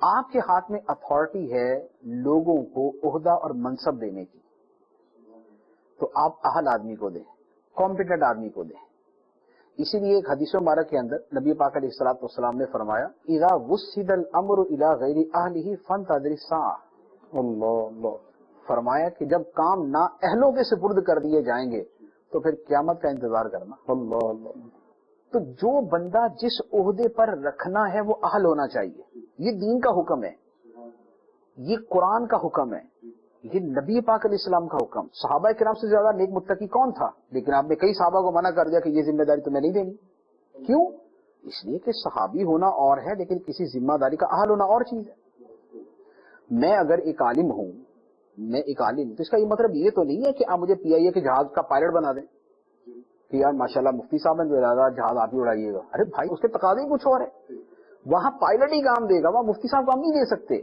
آپ کے ہاتھ میں اتھارٹی ہے لوگوں کو عہدہ اور منصب دینے کی، تو آپ اہل آدمی کو دیں، کمپیٹنٹ آدمی کو دیں۔ اسی لیے ایک حدیث مبارک کے اندر نبی پاک علیہ الصلوۃ والسلام نے فرمایا اذا وسد الامر الى غیر اہلہ فانتظر الساعہ، اللہ اللہ، فرمایا کہ جب کام نا اہلوں کے سپرد کر دیے جائیں گے تو پھر قیامت کا انتظار کرنا۔ اللہ اللہ، تو جو بندہ جس عہدے پر رکھنا ہے وہ اہل ہونا چاہیے۔ یہ دین کا حکم ہے، یہ قرآن کا حکم ہے، یہ نبی پاک علیہ السلام کا حکم۔ صحابہ کرام سے زیادہ نیک متقی کون تھا؟ لیکن آپ نے کئی صحابہ کو منع کر دیا کہ یہ ذمہ داری تمہیں نہیں دینی۔ کیوں؟ اس لیے کہ صحابی ہونا اور ہے لیکن کسی ذمہ داری کا اہل ہونا اور چیز ہے۔ میں اگر ایک عالم ہوں، میں ایک عالم، تو اس کا یہ مطلب یہ تو نہیں ہے کہ آپ مجھے پی آئی اے کے جہاز کا پائلٹ بنا دیں کہ یار ماشاءاللہ مفتی صاحب نے ارادہ جہاز آپ ہی اڑائیے گا۔ ارے بھائی اس کے تقاضے ہی کچھ اور ہے، وہاں پائلٹ ہی کام دے گا، وہاں مفتی صاحب کام نہیں دے سکتے۔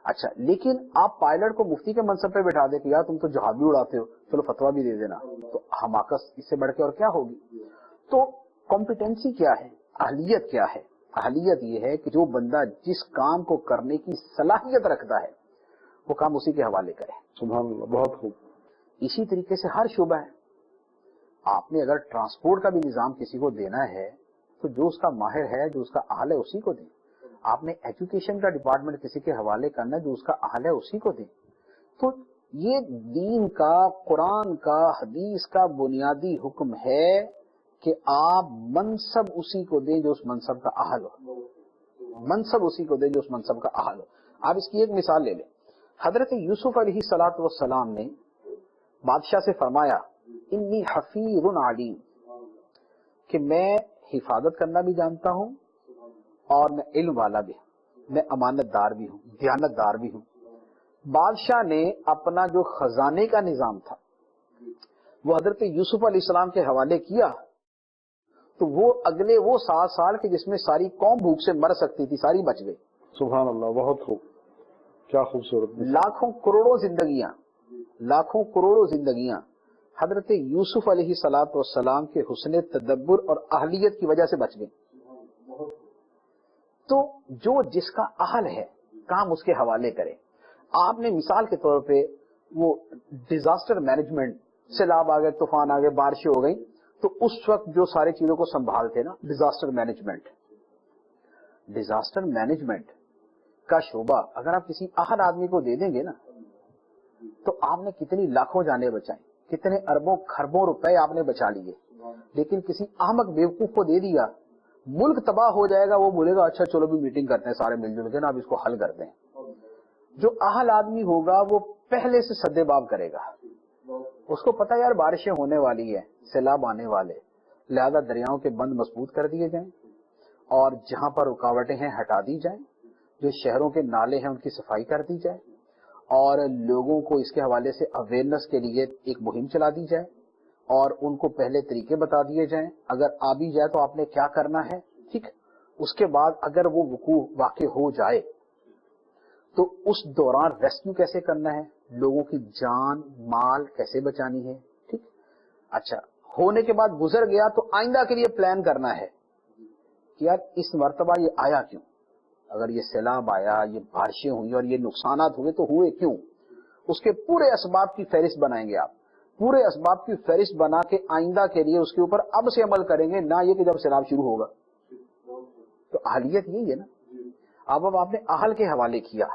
اچھا لیکن آپ پائلٹ کو مفتی کے منصب پہ بٹھا دیں کہ یار تم تو جہاز بھی اڑاتے ہو، چلو فتویٰ بھی دے دینا، تو حماقت اس سے بڑھ کے اور کیا ہوگی؟ تو کمپیٹنسی کیا ہے؟ اہلیت کیا ہے؟ اہلیت یہ ہے کہ جو بندہ جس کام کو کرنے کی صلاحیت رکھتا ہے وہ کام اسی کے حوالے کرے۔ سبحان اللہ، بہت خوب۔ اسی طریقے سے ہر شعبہ ہے، آپ نے اگر ٹرانسپورٹ کا بھی نظام کسی کو دینا ہے تو جو اس کا ماہر ہے، جو اس کا اہل ہے اسی کو دیں۔ آپ نے ایجوکیشن کا ڈپارٹمنٹ کسی کے حوالے کرنا ہے، جو اس کا اہل ہے اسی کو دیں۔ تو یہ دین کا، قرآن کا، حدیث کا بنیادی حکم ہے کہ آپ منصب اسی کو دیں جو اس منصب کا اہل ہو، منصب اسی کو دیں جو اس منصب کا اہل ہو۔ آپ اس کی ایک مثال لے لیں، حضرت یوسف علیہ الصلوۃ والسلام نے بادشاہ سے فرمایا انی حفیظ علیم، کہ میں حفاظت کرنا بھی جانتا ہوں اور میں علم والا بھی ہوں، میں امانت دار بھی ہوں، دیانت دار بھی ہوں۔ بادشاہ نے اپنا جو خزانے کا نظام تھا وہ حضرت یوسف علیہ السلام کے حوالے کیا، تو وہ اگلے وہ 7 سال کے جس میں ساری قوم بھوک سے مر سکتی تھی ساری بچ گئی۔ سبحان اللہ، بہت خوب، کیا خوبصورت۔ لاکھوں کروڑوں زندگیاں، لاکھوں کروڑوں زندگیاں حضرت یوسف علیہ الصلوۃ والسلام کے حسن تدبر اور اہلیت کی وجہ سے بچ گئی۔ تو جو جس کا اہل ہے کام اس کے حوالے کرے۔ آپ نے مثال کے طور پہ وہ ڈیزاسٹر مینجمنٹ، سیلاب آ گئے، طوفان آ گئے، بارشیں ہو گئی، تو اس وقت جو ساری چیزوں کو سنبھالتے نا ڈیزاسٹر مینجمنٹ کا شعبہ اگر آپ کسی اہل آدمی کو دے دیں گے نا تو آپ نے کتنی لاکھوں جانیں بچائیں، کتنے اربوں کھربوں روپے آپ نے بچا لیے۔ لیکن کسی احمق بیوقوف کو دے دیا، ملک تباہ ہو جائے گا، وہ بولے گا اچھا چلو بھی میٹنگ کرتے ہیں سارے مل جل کے نا، اب اس کو حل کرتے ہیں۔ جو اہل آدمی ہوگا وہ پہلے سے سدے باب کرے گا، اس کو پتا یار بارشیں ہونے والی ہے، سیلاب آنے والے، لہذا دریاؤں کے بند مضبوط کر دیے جائیں اور جہاں پر رکاوٹیں ہیں ہٹا دی جائیں، جو شہروں کے نالے ہیں ان کی صفائی کر دی جائے اور لوگوں کو اس کے حوالے سے اویئرنیس کے لیے ایک مہم چلا دی جائے اور ان کو پہلے طریقے بتا دیے جائیں، اگر آ بھی جائے تو آپ نے کیا کرنا ہے، ٹھیک۔ اس کے بعد اگر وہ وقوع واقع ہو جائے تو اس دوران ریسکیو کیسے کرنا ہے، لوگوں کی جان مال کیسے بچانی ہے، ٹھیک۔ اچھا ہونے کے بعد گزر گیا تو آئندہ کے لیے پلان کرنا ہے کہ یار اس مرتبہ یہ آیا کیوں، اگر یہ سیلاب آیا، یہ بارشیں ہوئی اور یہ نقصانات ہوئے تو ہوئے کیوں، اس کے پورے اسباب کی فہرست بنائیں گے آپ، پورے اسباب کی فہرست بنا کے آئندہ کے لیے اس کے اوپر اب سے عمل کریں گے، نہ یہ کہ جب سیلاب شروع ہوگا۔ تو اہلیت یہی ہے نا۔ اب آپ نے اہل کے حوالے کیا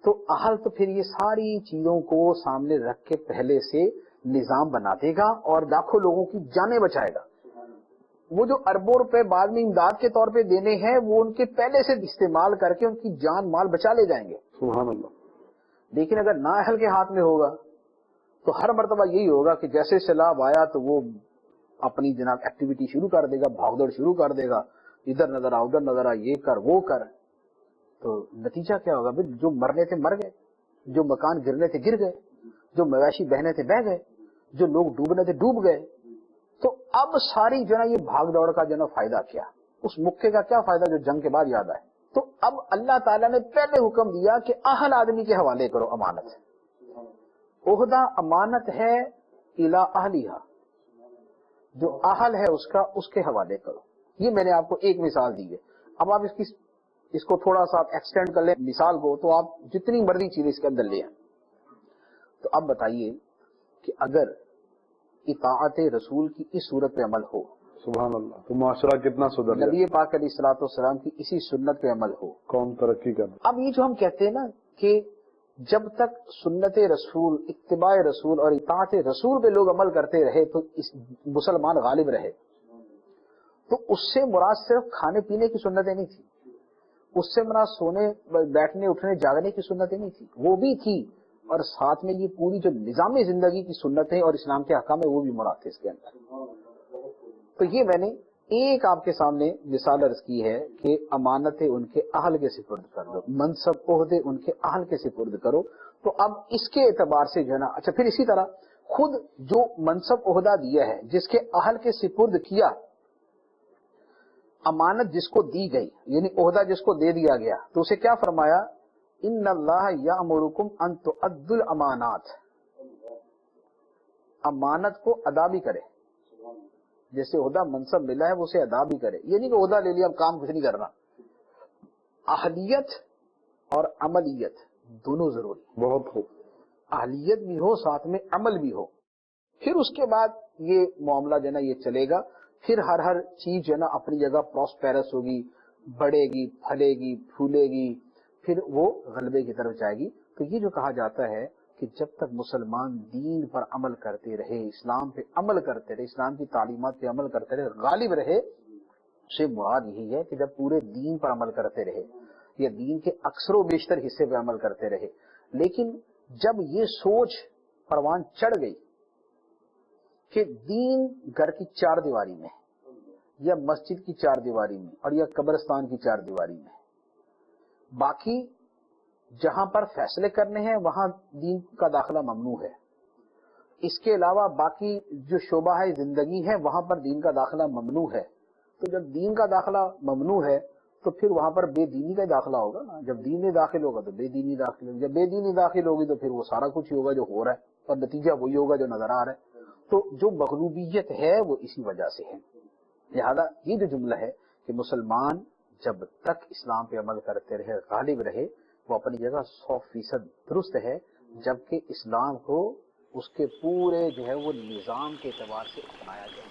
تو اہل تو پھر یہ ساری چیزوں کو سامنے رکھ کے پہلے سے نظام بنا دے گا اور لاکھوں لوگوں کی جانیں بچائے گا۔ وہ جو اربوں روپے بعد میں امداد کے طور پہ دینے ہیں وہ ان کے پہلے سے استعمال کر کے ان کی جان مال بچا لے جائیں گے۔ سبحان اللہ۔ لیکن اگر نا اہل کے ہاتھ میں ہوگا تو ہر مرتبہ یہی ہوگا کہ جیسے سیلاب آیا تو وہ اپنی جناب ایکٹیویٹی شروع کر دے گا، بھاگ دوڑ شروع کر دے گا، ادھر نظر آ ادھر نظر آ، یہ کر وہ کر۔ تو نتیجہ کیا ہوگا؟ بھائی جو مرنے تھے مر گئے، جو مکان گرنے تھے گر گئے، جو مویشی بہنے تھے بہ گئے، جو لوگ ڈوبنے تھے ڈوب گئے۔ تو اب ساری جو ہے یہ بھاگ دوڑ کا جو ہے فائدہ کیا، اس مکے کا کیا فائدہ جو جنگ کے بعد یاد آئے۔ تو اب اللہ تعالیٰ نے پہلے حکم دیا کہ اہل آدمی کے حوالے کرو امانت، عہدہ امانت ہے الی اہلیہا، جو اہل ہے اس کا اس کے حوالے کرو۔ یہ میں نے آپ کو ایک مثال دی ہے، اب آپ اس کی اس کو تھوڑا سا آپ ایکسٹینڈ کر لیں مثال کو تو آپ جتنی مرضی چیز اس کے اندر لے آئیں. تو اب بتائیے کہ اگر اطاعت رسول کی اس صورت پہ عمل ہو, سبحان اللہ, تو معاشرہ کتنا سدھر جائے, نبی پاک علیہ الصلوۃ والسلام کی اسی سنت پہ عمل ہو, قوم ترقی کرنا. اب یہ جو ہم کہتے ہیں نا کہ جب تک سنت رسول, اتباع رسول اور اطاعت رسول پہ لوگ عمل کرتے رہے تو اس مسلمان غالب رہے, تو اس سے مراد صرف کھانے پینے کی سنتیں نہیں تھی, اس سے مراد سونے بیٹھنے اٹھنے جاگنے کی سنتیں نہیں تھی, وہ بھی تھی, اور ساتھ میں یہ پوری جو نظام زندگی کی سنتیں اور اسلام کے احکام ہے وہ بھی مراد تھے اس کے اندر. تو یہ میں نے ایک آپ کے سامنے مثال عرض کی ہے کہ امانتیں ان کے اہل کے سپرد کر دو, منصب عہدے ان کے اہل کے سپرد کرو. تو اب اس کے اعتبار سے جو ہے نا, اچھا پھر اسی طرح خود جو منصب عہدہ دیا ہے, جس کے اہل کے سپرد کیا, امانت جس کو دی گئی یعنی عہدہ جس کو دے دیا گیا, تو اسے کیا فرمایا, ان اللہ یامرکم ان تؤدوا الامانات, امانت کو ادا بھی کرے, جیسے عہدہ منصب ملا ہے وہ اسے ادا بھی کرے. یہ نہیں کہ عہدہ لے لیا اب کام کچھ نہیں کرنا, اہلیت اور عملیت دونوں ضروری, بہت خوب. اہلیت بھی ہو ساتھ میں عمل بھی ہو, پھر اس کے بعد یہ معاملہ جو ہے نا یہ چلے گا, پھر ہر چیز جو ہے نا اپنی جگہ پراسپیرس ہوگی, بڑھے گی, پھلے گی, پھولے گی, پھر وہ غلبے کی طرف جائے گی. تو یہ جو کہا جاتا ہے کہ جب تک مسلمان دین پر عمل کرتے رہے, اسلام پہ عمل کرتے رہے, اسلام کی تعلیمات پہ عمل کرتے رہے, غالب رہے, سے مراد یہی ہے کہ جب پورے دین پر عمل کرتے رہے یا دین کے اکثر و بیشتر حصے پہ عمل کرتے رہے. لیکن جب یہ سوچ پروان چڑھ گئی کہ دین گھر کی چار دیواری میں یا مسجد کی چار دیواری میں اور یا قبرستان کی چار دیواری میں, باقی جہاں پر فیصلے کرنے ہیں وہاں دین کا داخلہ ممنوع ہے, اس کے علاوہ باقی جو شعبہ ہے زندگی ہے وہاں پر دین کا داخلہ ممنوع ہے. تو جب دین کا داخلہ ممنوع ہے تو پھر وہاں پر بے دینی کا داخلہ ہوگا نا, جب دین میں داخل ہوگا تو بے دینی داخل ہوگی, جب بے دینی داخل ہوگی تو پھر وہ سارا کچھ ہی ہوگا جو ہو رہا ہے, اور نتیجہ وہی ہوگا جو نظر آ رہا ہے. تو جو مغلوبیت ہے وہ اسی وجہ سے ہے. لہذا یہ جو جملہ ہے کہ مسلمان جب تک اسلام پہ عمل کرتے رہے, غالب رہے, وہ اپنی جگہ 100% درست ہے, جبکہ اسلام کو اس کے پورے جو ہے وہ نظام کے اعتبار سے اپنایا جائے.